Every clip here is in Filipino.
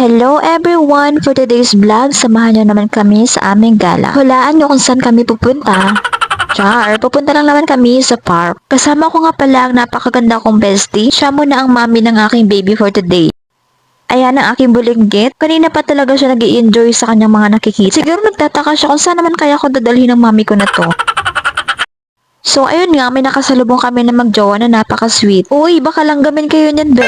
Hello everyone! For today's vlog, samahan nyo naman kami sa aming gala. Hulaan nyo kung saan kami pupunta. Char, pupunta lang naman kami sa park. Kasama ko nga pala ang napakaganda kong bestie. Siya muna ang mami ng aking baby for today. Ayan ang aking bulinggit. Kanina pa talaga siya nag-i-enjoy sa kanyang mga nakikita. Siguro nagtataka siya kung saan naman kaya ako dadalhin ng mami ko na to. So ayun nga, may nakasalubong kami na magjowa na napaka-sweet. Uy, baka lang gamin kayo niyan, be.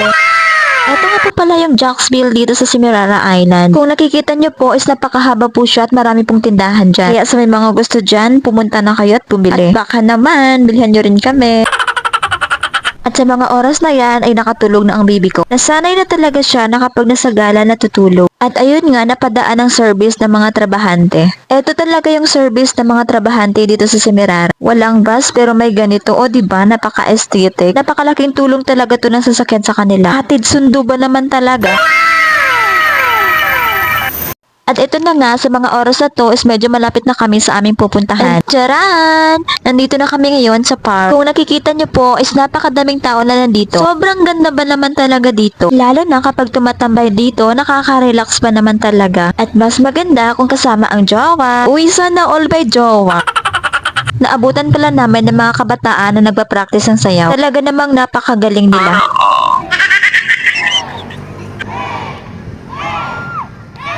Ito nga po pala yung Jacksville dito sa Semirara Island. Kung nakikita nyo po is napakahaba po siya at marami pong tindahan dyan. Kaya sa may mga gusto dyan, pumunta na kayo at bumili. At baka naman, bilhan nyo rin kami. At sa mga oras na yan ay nakatulog na ang baby ko. Nasanay na talaga siya na kapag nasa gala natutulog. At ayun nga, napadaan ang service ng mga trabahante. Ito talaga yung service ng mga trabahante dito sa Semirara. Walang bus pero may ganito. O diba, napaka-aesthetic. Napakalaking tulong talaga to ng sasakyan sa kanila. Hatid sundo ba naman talaga? At ito na nga, sa mga oras na to is medyo malapit na kami sa aming pupuntahan. And tcharan! Nandito na kami ngayon sa park. Kung nakikita nyo po is napakadaming tao na nandito. Sobrang ganda ba naman talaga dito? Lalo na kapag tumatambay dito, nakaka-relax pa naman talaga. At mas maganda kung kasama ang jowa. Uy, sana all by jowa. Naabutan pala namin ng mga kabataan na nagpa-practice ng sayaw. Talaga namang napakagaling nila.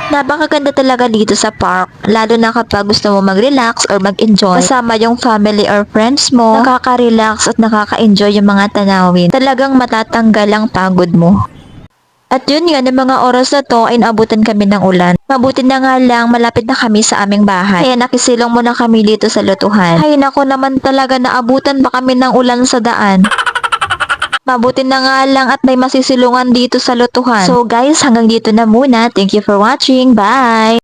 Napakaganda talaga dito sa park, lalo na kapag gusto mo mag-relax or mag-enjoy. Kasama yung family or friends mo, nakaka-relax at nakaka-enjoy yung mga tanawin. Talagang matatanggal ang pagod mo. At yun nga, ng mga oras na to ay naabutan kami ng ulan. Mabuti na nga lang, malapit na kami sa aming bahay. Kaya nakisilong muna kami dito sa lutuhan. Ay nako naman talaga, naabutan pa kami ng ulan sa daan. Mabuti na nga lang at may masisilungan dito sa lutuhan. So guys, hanggang dito na muna. Thank you for watching. Bye!